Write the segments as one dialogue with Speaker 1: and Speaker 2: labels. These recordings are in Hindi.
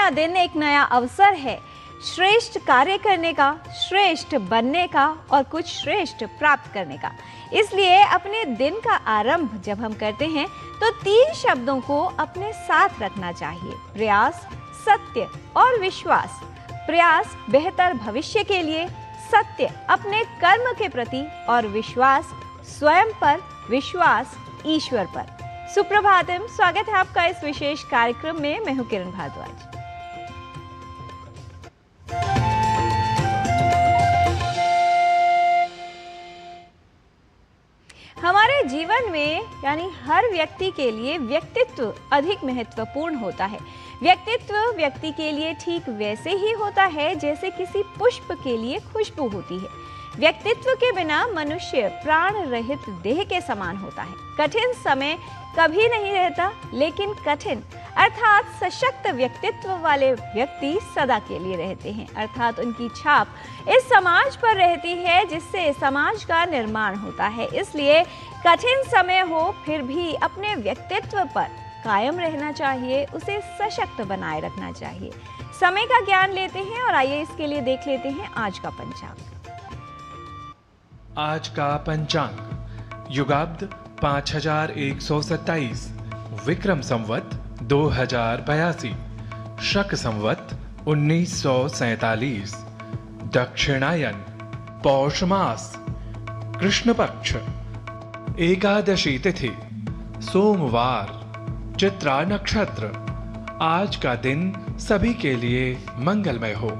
Speaker 1: नया दिन एक नया अवसर है श्रेष्ठ कार्य करने का, श्रेष्ठ बनने का और कुछ श्रेष्ठ प्राप्त करने का। इसलिए अपने दिन का आरंभ जब हम करते हैं तो 3 शब्दों को अपने साथ रखना चाहिए: प्रयास, सत्य और विश्वास। प्रयास बेहतर भविष्य के लिए, सत्य अपने कर्म के प्रति और विश्वास स्वयं पर, विश्वास ईश्वर पर। सुप्रभातम, स्वागत है आपका इस विशेष कार्यक्रम में। मैं हूं किरण भारद्वाज। हमारे जीवन में यानी हर व्यक्ति के लिए व्यक्तित्व अधिक महत्वपूर्ण होता है। व्यक्तित्व व्यक्ति के लिए ठीक वैसे ही होता है जैसे किसी पुष्प के लिए खुशबू होती है। व्यक्तित्व के बिना मनुष्य प्राण रहित देह के समान होता है। कठिन समय कभी नहीं रहता, लेकिन कठिन अर्थात सशक्त व्यक्तित्व वाले व्यक्ति सदा के लिए रहते हैं, अर्थात उनकी छाप इस समाज पर रहती है जिससे समाज का निर्माण होता है। इसलिए कठिन समय हो फिर भी अपने व्यक्तित्व पर कायम रहना चाहिए, उसे सशक्त बनाए रखना चाहिए। समय का ज्ञान लेते हैं और आइए इसके लिए देख लेते हैं आज का पंचांग।
Speaker 2: आज का पंचांग युगाब्द 5127, विक्रम संवत 2082, शक संवत 1947, दक्षिणायन, पौष मास, कृष्ण पक्ष, एकादशी तिथि, सोमवार, चित्रा नक्षत्र। आज का दिन सभी के लिए मंगलमय हो।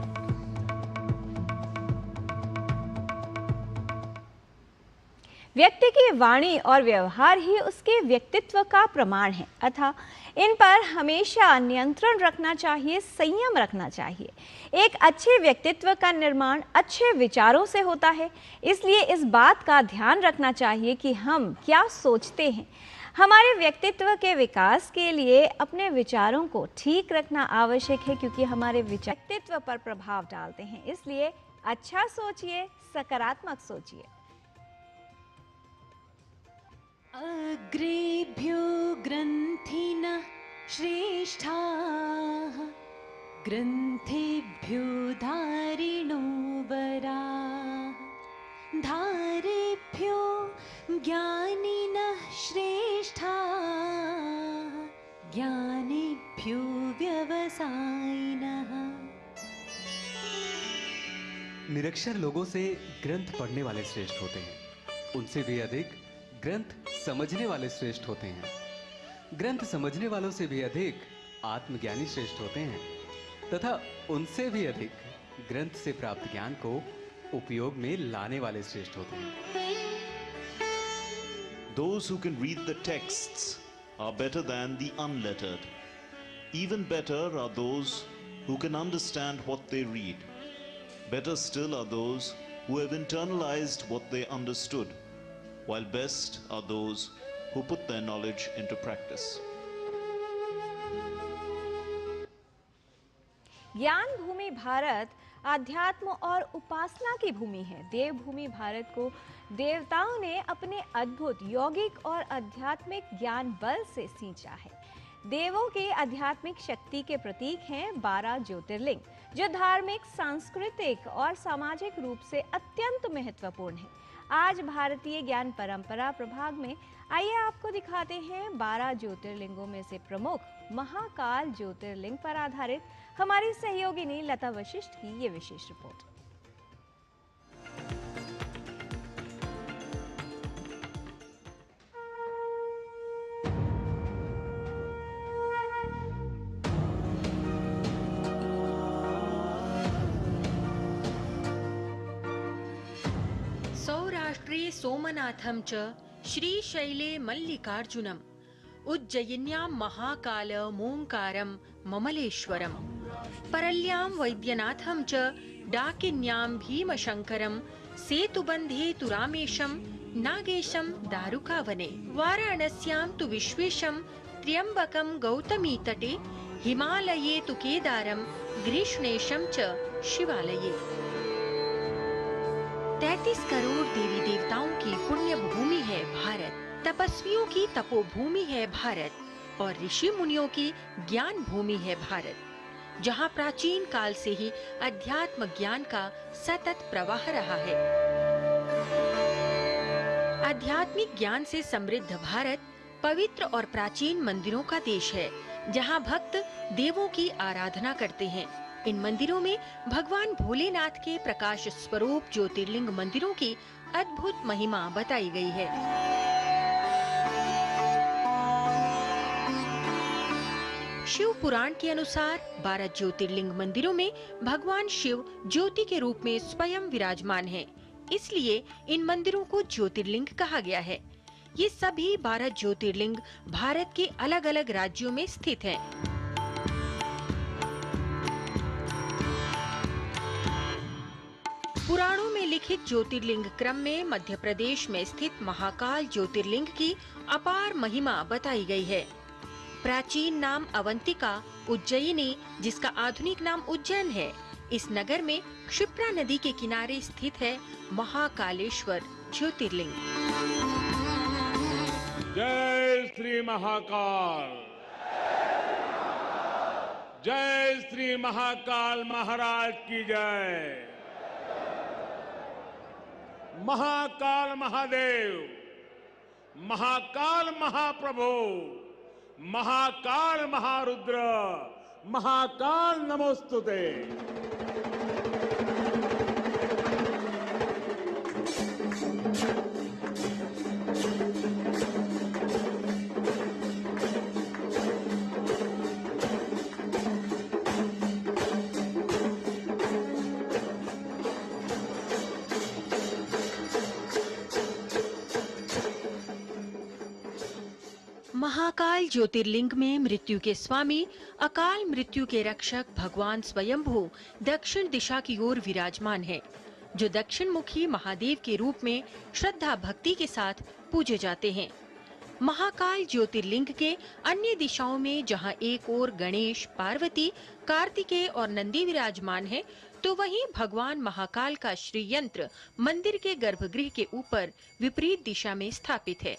Speaker 1: व्यक्ति की वाणी और व्यवहार ही उसके व्यक्तित्व का प्रमाण है, अतः इन पर हमेशा नियंत्रण रखना चाहिए, संयम रखना चाहिए। एक अच्छे व्यक्तित्व का निर्माण अच्छे विचारों से होता है, इसलिए इस बात का ध्यान रखना चाहिए कि हम क्या सोचते हैं। हमारे व्यक्तित्व के विकास के लिए अपने विचारों को ठीक रखना आवश्यक है, क्योंकि हमारे विचार व्यक्तित्व पर प्रभाव डालते हैं। इसलिए अच्छा सोचिए, सकारात्मक सोचिए।
Speaker 3: अग्रेभ्यो ग्रन्थिनः श्रेष्ठाः, ग्रन्थेभ्यो धारिणो वराः, धारेभ्यो ज्ञानिनः श्रेष्ठाः, ज्ञानेभ्यो व्यवसायिनः।
Speaker 4: निरक्षर लोगों से ग्रंथ पढ़ने वाले श्रेष्ठ होते हैं, उनसे भी अधिक ग्रंथ समझने वाले श्रेष्ठ होते हैं। ग्रंथ समझने वालों से भी अधिक आत्मज्ञानी श्रेष्ठ होते हैं, तथा उनसे भी अधिक ग्रंथ से प्राप्त ज्ञान को उपयोग में लाने वाले श्रेष्ठ होते हैं।
Speaker 5: Those who can read the texts are better than the unlettered. Even better are those who can understand what they read. Better still are those who have internalized what they understood, while best are those who put their knowledge into practice.
Speaker 1: ज्ञान भूमि भारत आध्यात्म और उपासना की भूमि है। देवभूमि भारत को देवताओं ने अपने अद्भुत यौगिक और आध्यात्मिक ज्ञान बल से सींचा है। देवों की आध्यात्मिक शक्ति के प्रतीक हैं 12 ज्योतिर्लिंग, जो धार्मिक, सांस्कृतिक और सामाजिक रूप से अत्यंत महत्वपूर्ण है। आज भारतीय ज्ञान परंपरा प्रभाग में आइए आपको दिखाते हैं 12 ज्योतिर्लिंगों में से प्रमुख महाकाल ज्योतिर्लिंग पर आधारित हमारी सहयोगिनी लता वशिष्ठ की ये विशेष रिपोर्ट।
Speaker 6: सौराष्ट्रे सोमनाथं च श्रीशैले मल्लिकार्जुनम्, उज्जयिन्यां महाकालमोङ्कारं ममलेश्वरम्, परल्यां वैद्यनाथं च डाकिन्यां भीमशङ्करं, सेतुबन्धे तु रामेशं, नागेशं दारुकावने, वाराणस्यां तु विश्वेशं, त्र्यम्बकं गौतमीतटे, हिमालये तु केदारं, ग्रीष्णेशं च शिवालये। 33 करोड़ देवी देवताओं की पुण्य भूमि है भारत, तपस्वियों की तपोभूमि है भारत और ऋषि मुनियों की ज्ञान भूमि है भारत। जहां प्राचीन काल से ही अध्यात्म ज्ञान का सतत प्रवाह रहा है। आध्यात्मिक ज्ञान से समृद्ध भारत पवित्र और प्राचीन मंदिरों का देश है, जहां भक्त देवों की आराधना करते हैं। इन मंदिरों में भगवान भोलेनाथ के प्रकाश स्वरूप ज्योतिर्लिंग मंदिरों की अद्भुत महिमा बताई गई है। शिव पुराण के अनुसार 12 ज्योतिर्लिंग मंदिरों में भगवान शिव ज्योति के रूप में स्वयं विराजमान हैं। इसलिए इन मंदिरों को ज्योतिर्लिंग कहा गया है। ये सभी 12 ज्योतिर्लिंग भारत के अलग अलग राज्यों में स्थित हैं। पुराणों में लिखित ज्योतिर्लिंग क्रम में मध्य प्रदेश में स्थित महाकाल ज्योतिर्लिंग की अपार महिमा बताई गई है। प्राचीन नाम अवंतिका उज्जयिनी, जिसका आधुनिक नाम उज्जैन है, इस नगर में क्षिप्रा नदी के किनारे स्थित है महाकालेश्वर ज्योतिर्लिंग।
Speaker 7: जय श्री महाकाल, जय श्री महाकाल महाराज की जय। महाकाल महादेव, महाकाल महाप्रभु, महाकाल महारुद्र, महाकाल नमोस्तुते।
Speaker 6: महाकाल ज्योतिर्लिंग में मृत्यु के स्वामी, अकाल मृत्यु के रक्षक भगवान स्वयंभू दक्षिण दिशा की ओर विराजमान है, जो दक्षिण मुखी महादेव के रूप में श्रद्धा भक्ति के साथ पूजे जाते हैं। महाकाल ज्योतिर्लिंग के अन्य दिशाओं में जहां एक ओर गणेश, पार्वती, कार्तिकेय और नंदी विराजमान है, तो वहीं भगवान महाकाल का श्री यंत्र मंदिर के गर्भगृह के ऊपर विपरीत दिशा में स्थापित है।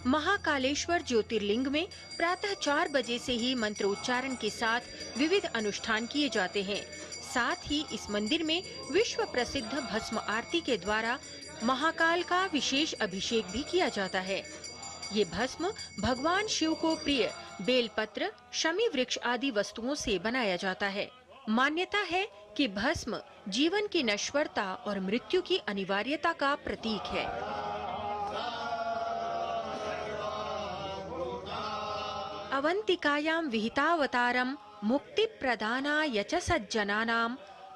Speaker 6: महाकालेश्वर ज्योतिर्लिंग में प्रातः 4 बजे से ही मंत्र उच्चारण के साथ विविध अनुष्ठान किए जाते हैं। साथ ही इस मंदिर में विश्व प्रसिद्ध भस्म आरती के द्वारा महाकाल का विशेष अभिषेक भी किया जाता है। ये भस्म भगवान शिव को प्रिय बेलपत्र, शमी वृक्ष आदि वस्तुओं से बनाया जाता है। मान्यता है कि भस्म जीवन की नश्वरता और मृत्यु की अनिवार्यता का प्रतीक है। अवंतिकायां विहितावतारं मुक्ति प्रदानाय च सज्जनानां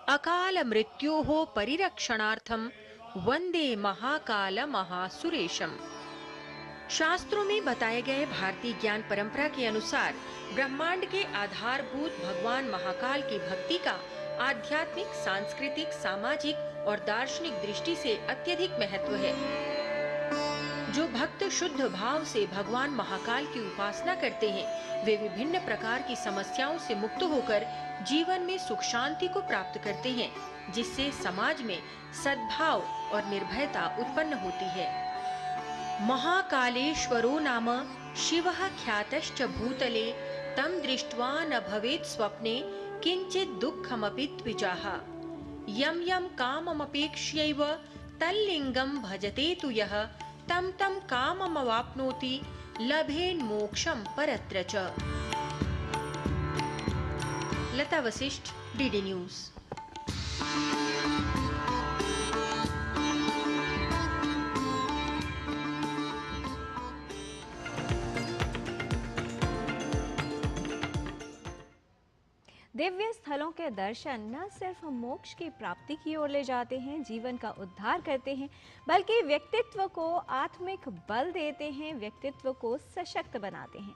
Speaker 6: अकाल मृत्योः परिरक्षणार्थं वंदे महाकाल महासुरेशम। शास्त्रों में बताए गए भारतीय ज्ञान परंपरा के अनुसार ब्रह्मांड के आधारभूत भगवान महाकाल की भक्ति का आध्यात्मिक, सांस्कृतिक, सामाजिक और दार्शनिक दृष्टि से अत्यधिक महत्व है। जो भक्त शुद्ध भाव से भगवान महाकाल की उपासना करते हैं, वे विभिन्न प्रकार की समस्याओं से मुक्त होकर जीवन में सुख शांति को प्राप्त करते हैं, जिससे समाज में सद्भाव और निर्भयता उत्पन्न होती है। महाकालेश्वरो नाम शिवः ख्यातश्च भूतले तं दृष्ट्वा न भवेत् स्वप्ने किंचित् दुःखमपि द्विजाः। यं यं काममपेक्ष्यैव तल्लिंगं भजते तु यः तं तं काममवाप्नोति लभेन् मोक्षं परत्र च। लता वशिष्ठ, डीडी न्यूज़।
Speaker 1: दिव्य स्थलों के दर्शन न सिर्फ मोक्ष की प्राप्ति की ओर ले जाते हैं, जीवन का उद्धार करते हैं, बल्कि व्यक्तित्व को आत्मिक बल देते हैं, व्यक्तित्व को सशक्त बनाते हैं।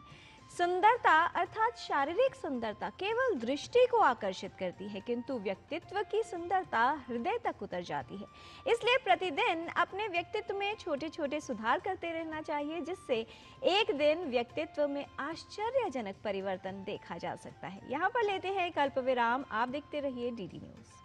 Speaker 1: सुंदरता अर्थात शारीरिक सुंदरता केवल दृष्टि को आकर्षित करती है, किंतु व्यक्तित्व की सुंदरता हृदय तक उतर जाती है। इसलिए प्रतिदिन अपने व्यक्तित्व में छोटे छोटे सुधार करते रहना चाहिए, जिससे एक दिन व्यक्तित्व में आश्चर्यजनक परिवर्तन देखा जा सकता है। यहाँ पर लेते हैं एक अल्प विराम। आप देखते रहिए डीडी न्यूज़।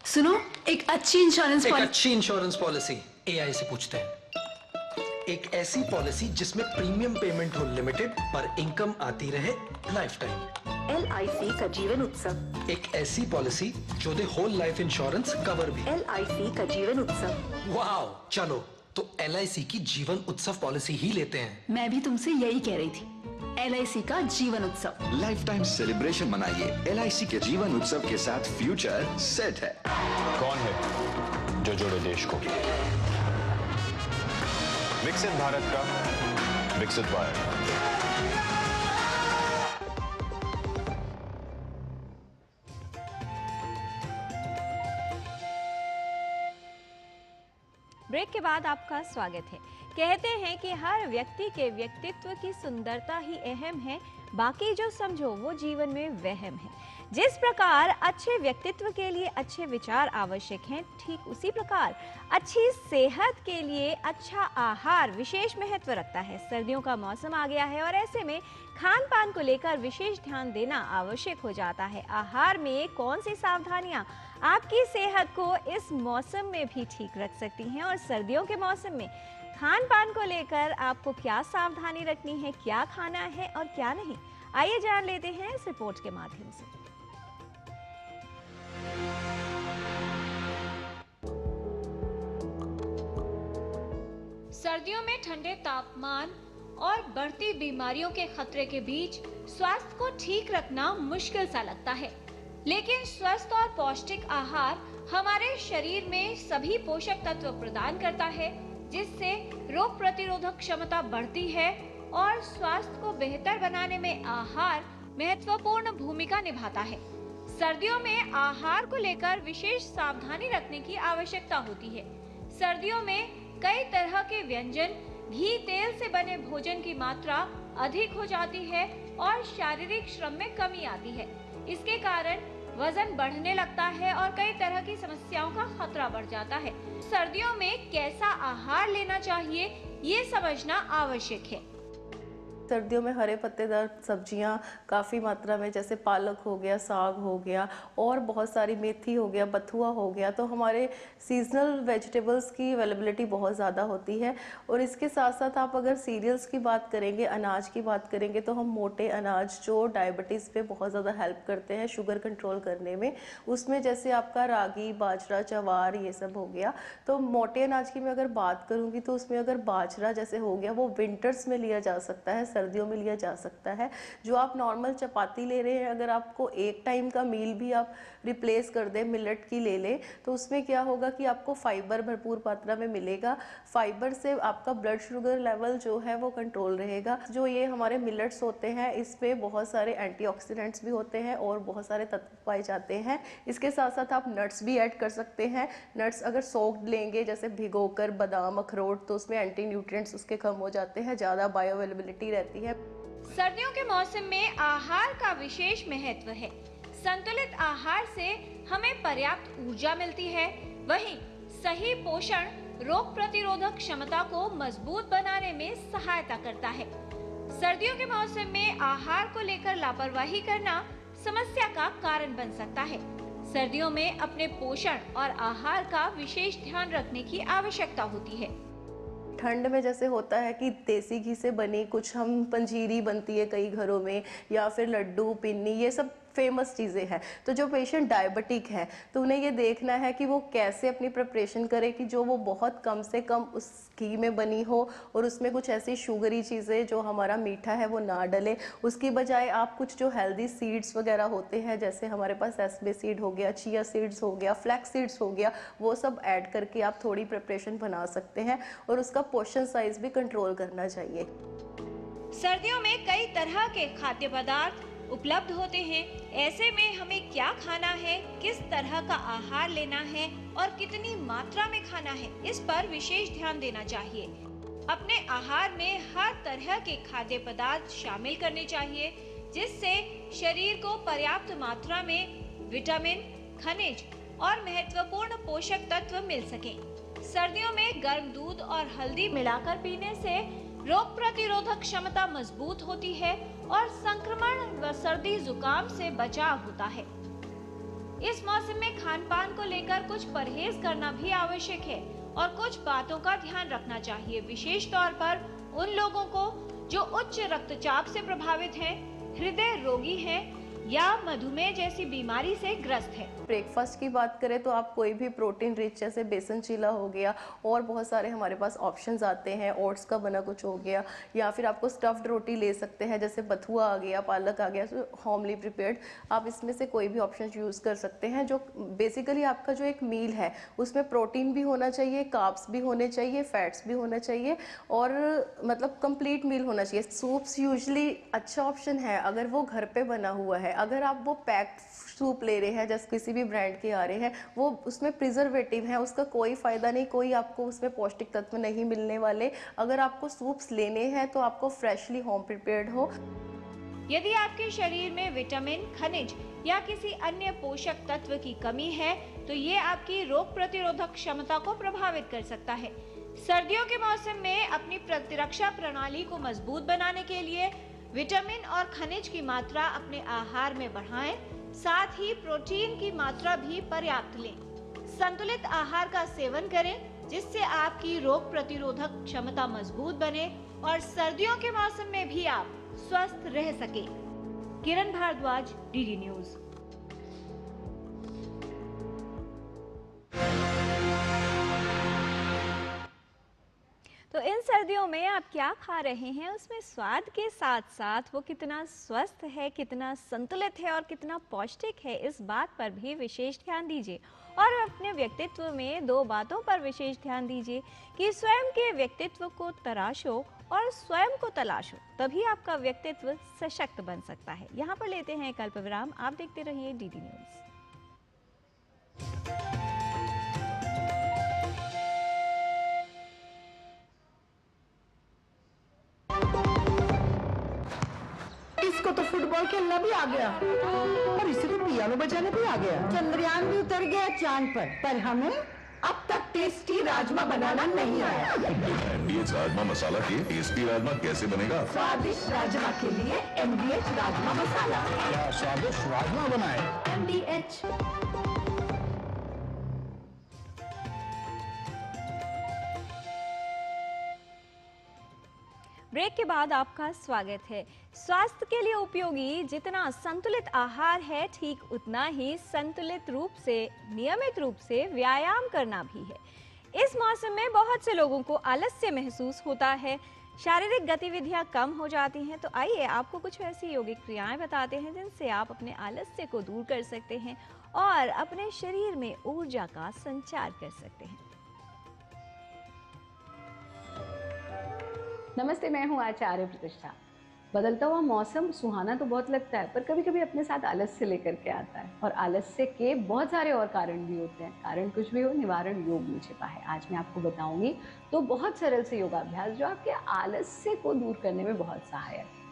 Speaker 8: सुनो, एक अच्छी
Speaker 9: इंश्योरेंस पॉलिसी एआई से पूछते हैं। एक ऐसी पॉलिसी जिसमें प्रीमियम पेमेंट हो लिमिटेड पर इनकम आती रहे लाइफ टाइम।
Speaker 10: LIC का जीवन उत्सव।
Speaker 9: एक ऐसी पॉलिसी जो दे होल लाइफ इंश्योरेंस कवर भी।
Speaker 10: LIC का जीवन उत्सव।
Speaker 9: वाओ, चलो तो LIC की जीवन उत्सव पॉलिसी ही लेते हैं।
Speaker 8: मैं भी तुमसे यही कह रही थी, LIC का जीवन उत्सव।
Speaker 11: लाइफ टाइम सेलिब्रेशन मनाइए LIC के जीवन उत्सव के साथ। फ्यूचर सेट है।
Speaker 12: कौन है जो जोड़े देश को? विकसित भारत का विकसित भारत।
Speaker 1: ब्रेक के बाद आपका स्वागत है। कहते हैं कि हर व्यक्ति के व्यक्तित्व की सुंदरता ही अहम है, बाकी जो समझो वो जीवन में वहम है। जिस प्रकार अच्छे व्यक्तित्व के लिए अच्छे विचार आवश्यक हैं, ठीक उसी प्रकार अच्छी सेहत के लिए अच्छा आहार विशेष महत्व रखता है। सर्दियों का मौसम आ गया है और ऐसे में खान पान को लेकर विशेष ध्यान देना आवश्यक हो जाता है। आहार में कौन सी सावधानियां आपकी सेहत को इस मौसम में भी ठीक रख सकती हैं, और सर्दियों के मौसम में खान पान को लेकर आपको क्या सावधानी रखनी है, क्या खाना है और क्या नहीं, आइए जान लेते हैं इस रिपोर्ट के माध्यम से।
Speaker 13: सर्दियों में ठंडे तापमान और बढ़ती बीमारियों के खतरे के बीच स्वास्थ्य को ठीक रखना मुश्किल सा लगता है, लेकिन स्वस्थ और पौष्टिक आहार हमारे शरीर में सभी पोषक तत्व प्रदान करता है, जिससे रोग प्रतिरोधक क्षमता बढ़ती है और स्वास्थ्य को बेहतर बनाने में आहार महत्वपूर्ण भूमिका निभाता है। सर्दियों में आहार को लेकर विशेष सावधानी रखने की आवश्यकता होती है। सर्दियों में कई तरह के व्यंजन, घी तेल से बने भोजन की मात्रा अधिक हो जाती है और शारीरिक श्रम में कमी आती है। इसके कारण वजन बढ़ने लगता है और कई तरह की समस्याओं का खतरा बढ़ जाता है। सर्दियों में कैसा आहार लेना चाहिए, ये समझना आवश्यक है।
Speaker 14: सर्दियों में हरे पत्तेदार सब्जियां काफ़ी मात्रा में, जैसे पालक हो गया, साग हो गया और बहुत सारी मेथी हो गया, बथुआ हो गया, तो हमारे सीजनल वेजिटेबल्स की अवेलेबिलिटी बहुत ज़्यादा होती है। और इसके साथ साथ आप अगर सीरियल्स की बात करेंगे, अनाज की बात करेंगे, तो हम मोटे अनाज जो डायबिटीज़ पे बहुत ज़्यादा हेल्प करते हैं शुगर कंट्रोल करने में, उसमें जैसे आपका रागी, बाजरा, जवार, ये सब हो गया। तो मोटे अनाज की मैं अगर बात करूँगी तो उसमें अगर बाजरा जैसे हो गया, वो विंटर्स में लिया जा सकता है, सर्दियों में लिया जा सकता है। जो आप नॉर्मल चपाती ले रहे हैं, अगर आपको एक टाइम का मील भी आप रिप्लेस कर दें, मिलेट की ले लें, तो उसमें क्या होगा कि आपको फाइबर भरपूर मात्रा में मिलेगा। फाइबर से आपका ब्लड शुगर लेवल जो है वो कंट्रोल रहेगा। जो ये हमारे मिलेट्स होते हैं, इसमें बहुत सारे एंटीऑक्सीडेंट्स भी होते हैं और बहुत सारे तत्व पाए जाते हैं। इसके साथ साथ आप नट्स भी ऐड कर सकते हैं। नट्स अगर सोक्ड लेंगे, जैसे भिगोकर, बादाम, अखरोट, तो उसमें एंटी न्यूट्रिएंट्स उसके कम हो जाते हैं, ज़्यादा बायो अवेलेबिलिटी रहती है।
Speaker 13: सर्दियों के मौसम में आहार का विशेष महत्व है। संतुलित आहार से हमें पर्याप्त ऊर्जा मिलती है, वहीं सही पोषण रोग प्रतिरोधक क्षमता को मजबूत बनाने में सहायता करता है। सर्दियों के मौसम में आहार को लेकर लापरवाही करना समस्या का कारण बन सकता है। सर्दियों में अपने पोषण और आहार का विशेष ध्यान रखने की आवश्यकता होती है।
Speaker 14: ठंड में जैसे होता है कि देसी घी से बनी कुछ हम पंजीरी बनती है कई घरों में, या फिर लड्डू, पिन्नी, ये सब फेमस चीज़ें हैं। तो जो पेशेंट डायबिटिक है तो उन्हें ये देखना है कि वो कैसे अपनी प्रिपरेशन करे कि जो वो बहुत कम से कम उस घी में बनी हो और उसमें कुछ ऐसी शुगरी चीज़ें जो हमारा मीठा है वो ना डले। उसकी बजाय आप कुछ जो हेल्दी सीड्स वगैरह होते हैं, जैसे हमारे पास सेसमे सीड हो गया, चिया सीड्स हो गया, फ्लैक्स सीड्स हो गया, वो सब ऐड करके आप थोड़ी प्रिपरेशन बना सकते हैं और उसका पोर्शन साइज भी कंट्रोल करना चाहिए।
Speaker 13: सर्दियों में कई तरह के खाद्य पदार्थ उपलब्ध होते हैं। ऐसे में हमें क्या खाना है, किस तरह का आहार लेना है और कितनी मात्रा में खाना है, इस पर विशेष ध्यान देना चाहिए। अपने आहार में हर तरह के खाद्य पदार्थ शामिल करने चाहिए, जिससे शरीर को पर्याप्त मात्रा में विटामिन, खनिज और महत्वपूर्ण पोषक तत्व मिल सकें। सर्दियों में गर्म दूध और हल्दी मिलाकर पीने से रोग प्रतिरोधक क्षमता मजबूत होती है और संक्रमण व सर्दी जुकाम से बचाव होता है। इस मौसम में खान पान को लेकर कुछ परहेज करना भी आवश्यक है और कुछ बातों का ध्यान रखना चाहिए, विशेष तौर पर उन लोगों को जो उच्च रक्तचाप से प्रभावित हैं, हृदय रोगी हैं या मधुमेह जैसी बीमारी से ग्रस्त है।
Speaker 14: ब्रेकफास्ट की बात करें तो आप कोई भी प्रोटीन रिच जैसे बेसन चीला हो गया और बहुत सारे हमारे पास ऑप्शंस आते हैं, ओट्स का बना कुछ हो गया या फिर आपको स्टफ्ड रोटी ले सकते हैं, जैसे बथुआ आ गया, पालक आ गया, होमली प्रिपेयर्ड, आप इसमें से कोई भी ऑप्शन यूज़ कर सकते हैं। जो बेसिकली आपका जो एक मील है उसमें प्रोटीन भी होना चाहिए, कार्ब्स भी होने चाहिए, फैट्स भी होना चाहिए और मतलब कंप्लीट मील होना चाहिए। सूप्स यूजली अच्छा ऑप्शन है अगर वो घर पे बना हुआ है। अगर आप वो पैक्ड सूप ले रहे हैं जैसे किसी भी ब्रांड के आ रहे हैं, वो उसमें प्रिजर्वेटिव है, उसका कोई फ़ायदा नहीं, कोई आपको उसमें पौष्टिक तत्व नहीं मिलने वाले। अगर आपको सूप्स लेने हैं तो आपको फ्रेशली होम प्रिपेयर्ड हो।
Speaker 13: यदि आपके शरीर में विटामिन, खनिज या किसी अन्य पोषक तत्व की कमी है तो ये आपकी रोग प्रतिरोधक क्षमता को प्रभावित कर सकता है। सर्दियों के मौसम में अपनी प्रतिरक्षा प्रणाली को मजबूत बनाने के लिए विटामिन और खनिज की मात्रा अपने आहार में बढ़ाएं, साथ ही प्रोटीन की मात्रा भी पर्याप्त लें। संतुलित आहार का सेवन करें जिससे आपकी रोग प्रतिरोधक क्षमता मजबूत बने और सर्दियों के मौसम में भी आप स्वस्थ रह सके। किरण भारद्वाज, डीडी न्यूज।
Speaker 1: तो इन सर्दियों में आप क्या खा रहे हैं, उसमें स्वाद के साथ साथ वो कितना स्वस्थ है, कितना संतुलित है और कितना पौष्टिक है, इस बात पर भी विशेष ध्यान दीजिए। और अपने व्यक्तित्व में दो बातों पर विशेष ध्यान दीजिए कि स्वयं के व्यक्तित्व को तराशो और स्वयं को तलाशो, तभी आपका व्यक्तित्व सशक्त बन सकता है। यहाँ पर लेते हैं एक अल्प विराम, आप देखते रहिए डीडी न्यूज।
Speaker 15: इसको तो फुटबॉल खेलना भी आ गया और इसे तो पियानो बजाना भी आ गया। चंद्रयान भी उतर गया चांद पर हमें अब तक टेस्टी राजमा बनाना नहीं आया।
Speaker 12: MDH राजमा मसाला के टेस्टी राजमा कैसे बनेगा?
Speaker 15: स्वादिष्ट राजमा के लिए MDH राजमा मसाला।
Speaker 12: क्या स्वादिष्ट राजमा बनाए?
Speaker 15: MDH।
Speaker 1: ब्रेक के बाद आपका स्वागत है। स्वास्थ्य के लिए उपयोगी जितना संतुलित आहार है, ठीक उतना ही संतुलित रूप से, नियमित रूप से व्यायाम करना भी है। इस मौसम में बहुत से लोगों को आलस्य महसूस होता है, शारीरिक गतिविधियां कम हो जाती हैं। तो आइए आपको कुछ ऐसी योगिक क्रियाएं बताते हैं जिनसे आप अपने आलस्य को दूर कर सकते हैं और अपने शरीर में ऊर्जा का संचार कर सकते हैं।
Speaker 16: नमस्ते, मैं हूँ आचार्य प्रतिष्ठा। बदलता हुआ मौसम सुहाना तो बहुत लगता है, पर कभी कभी अपने साथ आलस्य लेकर के आता है और आलस्य के बहुत सारे और कारण भी होते हैं। कारण कुछ भी हो, निवारण योग में छिपा है। आज मैं आपको बताऊंगी तो बहुत सरल से योगाभ्यास जो आपके आलस्य को दूर करने में बहुत सहायक है।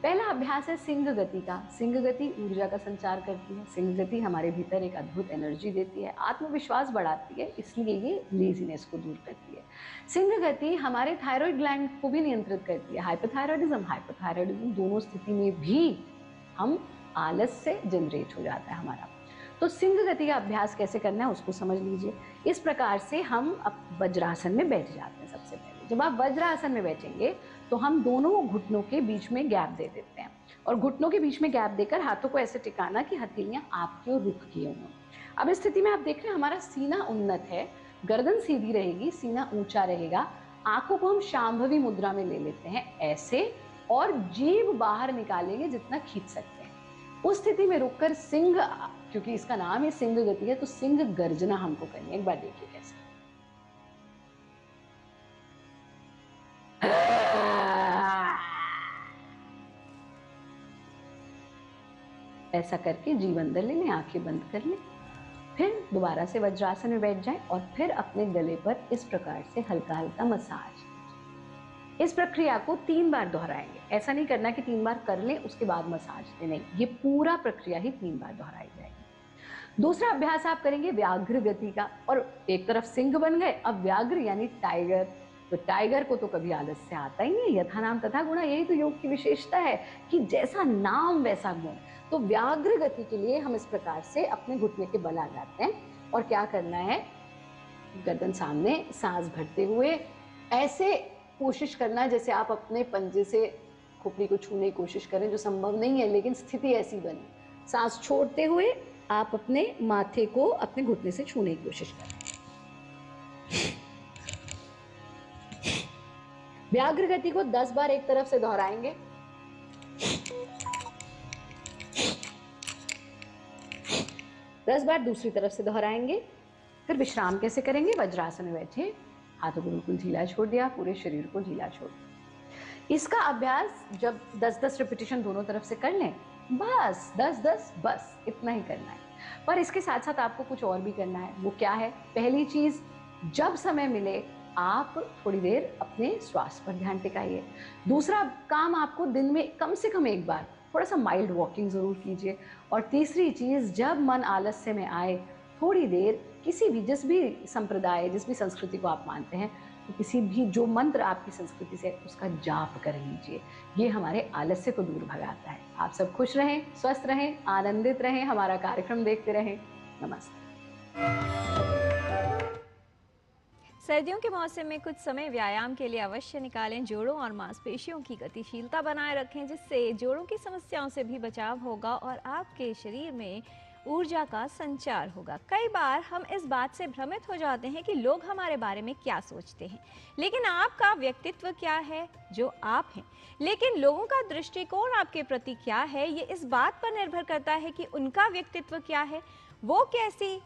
Speaker 16: पहला अभ्यास है सिंह गति का। सिंह गति ऊर्जा का संचार करती है। सिंह गति हमारे भीतर एक अद्भुत एनर्जी देती है, आत्मविश्वास बढ़ाती है, इसलिए ये लेजीनेस को दूर करती है। सिंह गति हमारे थायराइड ग्लैंड को भी नियंत्रित करती है। हाइपोथायराइडिज्म दोनों स्थिति में भी हम आलस्य जनरेट हो जाता है हमारा। तो सिंह गति का अभ्यास कैसे करना है उसको समझ लीजिए। इस प्रकार से हम अब वज्रासन में बैठ जाते हैं। सबसे पहले जब आप वज्रासन में बैठेंगे तो हम दोनों घुटनों के बीच में गैप दे देते हैं और घुटनों के बीच में गैप देकर हाथों को ऐसे टिकाना कि हथेलियां आपकी ओर रुख किए हों। अब इस स्थिति में आप देख रहे हैं हमारा सीना उन्नत है, गर्दन सीधी रहेगी, सीना ऊंचा रहेगा। आंखों को हम शांभवी मुद्रा में ले लेते हैं ऐसे और जीभ बाहर निकालेंगे जितना खींच सकते हैं। उस स्थिति में रुककर सिंह, क्योंकि इसका नाम है सिंह गति है, तो सिंह गर्जना हमको करनी है। एक बार देखिए कैसे। ऐसा करके जीभ अंदर ले लें, आंखें बंद कर लें, फिर दोबारा से वज्रासन में बैठ जाएं और फिर अपने गले पर इस प्रकार से हल्का हल्का मसाज। इस प्रक्रिया को 3 बार दोहराएंगे। ऐसा नहीं करना कि 3 बार कर लें उसके बाद मसाज दें, नहीं, ये पूरा प्रक्रिया ही 3 बार दोहराई जाएगी। दूसरा अभ्यास आप करेंगे व्याघ्र गति का। और एक तरफ सिंह बन गए, अब व्याघ्र यानी टाइगर। तो टाइगर को तो कभी आलस्य आता ही नहीं, यथा नाम तथा गुणा। यही तो योग की विशेषता है कि जैसा नाम वैसा गुण। तो व्याघ्र गति के लिए हम इस प्रकार से अपने घुटने के बल आ जाते हैं और क्या करना है, गर्दन सामने, सांस भरते हुए ऐसे कोशिश करना जैसे आप अपने पंजे से खोपड़ी को छूने की कोशिश करें, जो संभव नहीं है लेकिन स्थिति ऐसी बनी। सांस छोड़ते हुए आप अपने माथे को अपने घुटने से छूने की कोशिश करें। व्याघ्र गति को 10 बार एक तरफ से दोहराएंगे। दस बार दूसरी तरफ से दोहराएंगे। फिर विश्राम कैसे करेंगे, वज्रासन में बैठे, हाथों को बिल्कुल ढीला छोड़ दिया, पूरे शरीर को ढीला छोड़ दिया। इसका अभ्यास जब 10-10 रिपीटिशन दोनों तरफ से कर लें, बस 10-10 बस इतना ही करना है। पर इसके साथ साथ आपको कुछ और भी करना है। वो क्या है? पहली चीज, जब समय मिले आप थोड़ी देर अपने श्वास पर ध्यान टिकाइए। दूसरा काम, आपको दिन में कम से कम एक बार थोड़ा सा माइल्ड वॉकिंग ज़रूर कीजिए। और तीसरी चीज़, जब मन आलस्य में आए थोड़ी देर किसी भी, जिस भी संप्रदाय, जिस भी संस्कृति को आप मानते हैं, तो किसी भी जो मंत्र आपकी संस्कृति से उसका जाप कर लीजिए। ये हमारे आलस्य को दूर भगाता है। आप सब खुश रहें, स्वस्थ रहें, आनंदित रहें, हमारा कार्यक्रम देखते रहें। नमस्ते।
Speaker 1: सर्दियों के मौसम में कुछ समय व्यायाम के लिए अवश्य निकालें। जोड़ों और मांसपेशियों की गतिशीलता बनाए रखें, जिससे जोड़ों की समस्याओं से भी बचाव होगा और आपके शरीर में ऊर्जा का संचार होगा। कई बार हम इस बात से भ्रमित हो जाते हैं कि लोग हमारे बारे में क्या सोचते हैं, लेकिन आपका व्यक्तित्व क्या है जो आप हैं। लेकिन लोगों का दृष्टिकोण आपके प्रति क्या है, ये इस बात पर निर्भर करता है कि उनका व्यक्तित्व क्या है, वो कैसी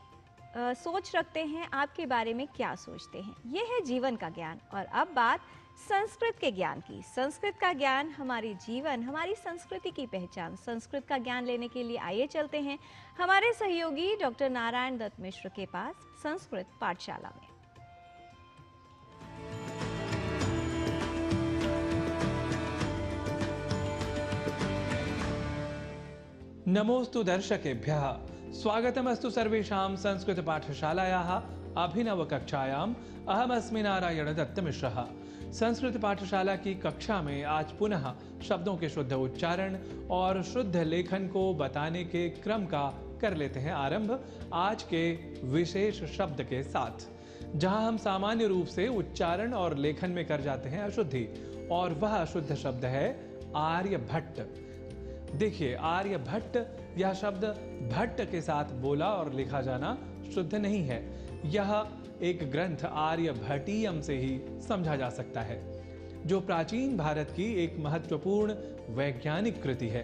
Speaker 1: सोच रखते हैं, आपके बारे में क्या सोचते हैं। ये है जीवन का ज्ञान। और अब बात संस्कृत के ज्ञान की। संस्कृत का ज्ञान हमारी जीवन, हमारी संस्कृति की पहचान। संस्कृत का ज्ञान लेने के लिए आइए चलते हैं हमारे सहयोगी डॉक्टर नारायण दत्त मिश्र के पास, संस्कृत पाठशाला में।
Speaker 2: नमोस्तु दर्शकेभ्यः, स्वागतमस्तु सर्वेषां संस्कृत पाठशालायाः अभिनवकक्षायाम्। अहमस्मि नारायण दत्त मिश्रः। संस्कृत पाठशाला की कक्षा में आज पुनः शब्दों के शुद्ध उच्चारण और शुद्ध लेखन को बताने के क्रम का कर लेते हैं आरंभ आज के विशेष शब्द के साथ, जहां हम सामान्य रूप से उच्चारण और लेखन में कर जाते हैं अशुद्धि, और वह अशुद्ध शब्द है आर्यभट्ट। देखिए, आर्यभट्ट यह शब्द भट्ट के साथ बोला और लिखा जाना शुद्ध नहीं है। यह एक ग्रंथ आर्यभटीयम से ही समझा जा सकता है, जो प्राचीन भारत की एक महत्वपूर्ण वैज्ञानिक कृति है।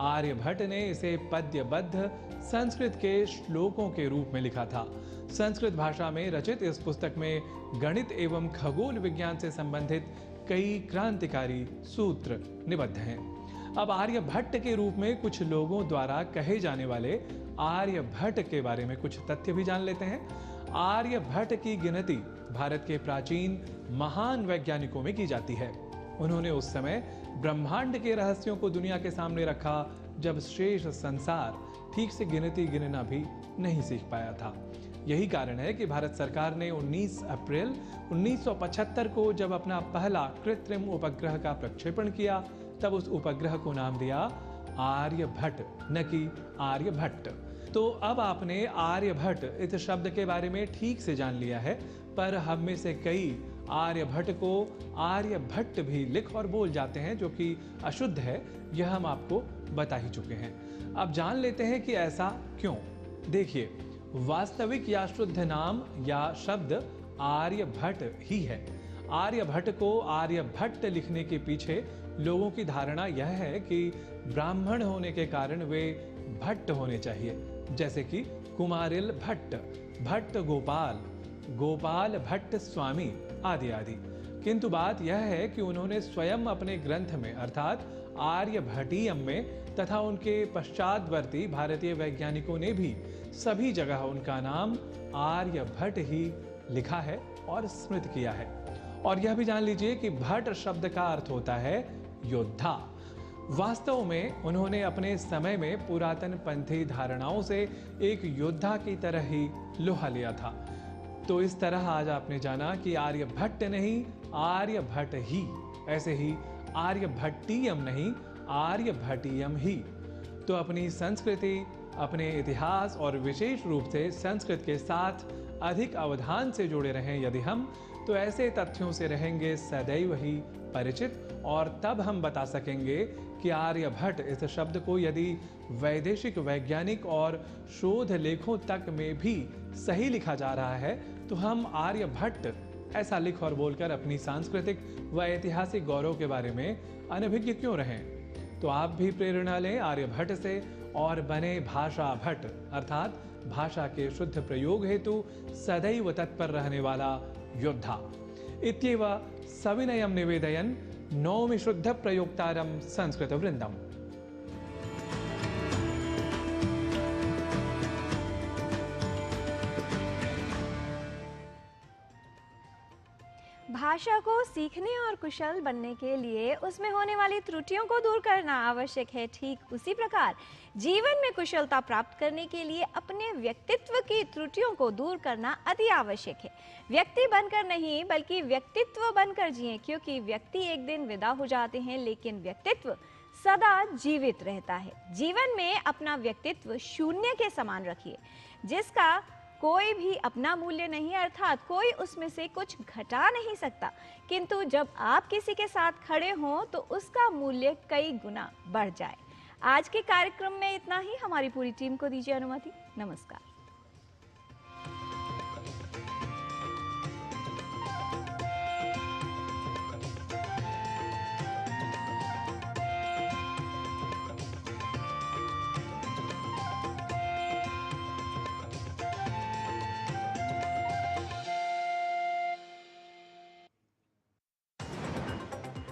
Speaker 2: आर्यभट्ट ने इसे पद्यबद्ध संस्कृत के श्लोकों के रूप में लिखा था। संस्कृत भाषा में रचित इस पुस्तक में गणित एवं खगोल विज्ञान से संबंधित कई क्रांतिकारी सूत्र निबद्ध हैं। अब आर्यभट्ट के रूप में कुछ लोगों द्वारा कहे जाने वाले आर्यभट्ट के बारे में कुछ तथ्य भी जान लेते हैं। आर्यभट्ट की गिनती भारत के प्राचीन महान वैज्ञानिकों में की जाती है। उन्होंने उस समय ब्रह्मांड के रहस्यों को दुनिया के सामने रखा, जब शेष संसार ठीक से गिनती गिनना भी नहीं सीख पाया था। यही कारण है कि भारत सरकार ने 19 अप्रैल 1975 को जब अपना पहला कृत्रिम उपग्रह का प्रक्षेपण किया, तब उस उपग्रह को नाम दिया आर्यभट्ट, न कि आर्यभट्ट। तो अब आपने आर्यभट्ट इस शब्द के बारे में ठीक से जान लिया है, पर हम में से कई आर्यभट्ट को आर्यभट्ट भी लिख और बोल जाते हैं, जो कि अशुद्ध है। यह हम आपको बता ही चुके हैं। अब जान लेते हैं कि ऐसा क्यों। देखिए, वास्तविक या शुद्ध नाम या शब्द आर्यभट्ट ही है। आर्यभट्ट को आर्यभट्ट लिखने के पीछे लोगों की धारणा यह है कि ब्राह्मण होने के कारण वे भट्ट होने चाहिए, जैसे कि कुमारिल भट्ट, भट्ट गोपाल, गोपाल भट्ट स्वामी आदि आदि। किंतु बात यह है कि उन्होंने स्वयं अपने ग्रंथ में अर्थात आर्यभटीयम में तथा उनके पश्चातवर्ती भारतीय वैज्ञानिकों ने भी सभी जगह उनका नाम आर्यभट्ट ही लिखा है और स्मृत किया है। और यह भी जान लीजिए कि भट्ट शब्द का अर्थ होता है योद्धा। वास्तव में उन्होंने अपने समय में पुरातन पंथी धारणाओं से एक योद्धा की तरह ही लोहा लिया था। तो इस तरह आज आपने जाना कि आर्यभट्ट नहीं, आर्यभट्ट ही। ऐसे ही आर्यभट्टीयम नहीं, आर्यभटीयम ही। तो अपनी संस्कृति, अपने इतिहास और विशेष रूप से संस्कृत के साथ अधिक अवधान से जुड़े रहें यदि हम, तो ऐसे तथ्यों से रहेंगे सदैव ही परिचित, और तब हम बता सकेंगे कि आर्यभट्ट इस शब्द को यदि वैदेशिक वैज्ञानिक और शोध लेखों तक में भी सही लिखा जा रहा है, तो हम आर्यभट्ट ऐसा लिख और बोलकर अपनी सांस्कृतिक व ऐतिहासिक गौरव के बारे में अनभिज्ञ क्यों रहें। तो आप भी प्रेरणा लें आर्यभट्ट से और बने भाषा भट्ट, अर्थात भाषा के शुद्ध प्रयोग हेतु सदैव तत्पर रहने वाला योद्धा। इत्येव सविनयं निवेदयन् नौमि शुद्ध प्रयोक्तारं संस्कृत वृंदम।
Speaker 1: भाषा को सीखने और कुशल बनने के लिए उसमें होने वाली त्रुटियों को दूर करना आवश्यक है। ठीक उसी प्रकार जीवन में कुशलता प्राप्त करने के लिए अपने व्यक्तित्व की त्रुटियों को दूर करना अति आवश्यक है। व्यक्ति बनकर नहीं बल्कि व्यक्तित्व बनकर जिएं, क्योंकि व्यक्ति एक दिन विदा हो जाते हैं लेकिन व्यक्तित्व सदा जीवित रहता है। जीवन में अपना व्यक्तित्व शून्य के समान रखिए, जिसका कोई भी अपना मूल्य नहीं, अर्थात कोई उसमें से कुछ घटा नहीं सकता, किंतु जब आप किसी के साथ खड़े हों तो उसका मूल्य कई गुना बढ़ जाए। आज के कार्यक्रम में इतना ही। हमारी पूरी टीम को दीजिए अनुमति। नमस्कार।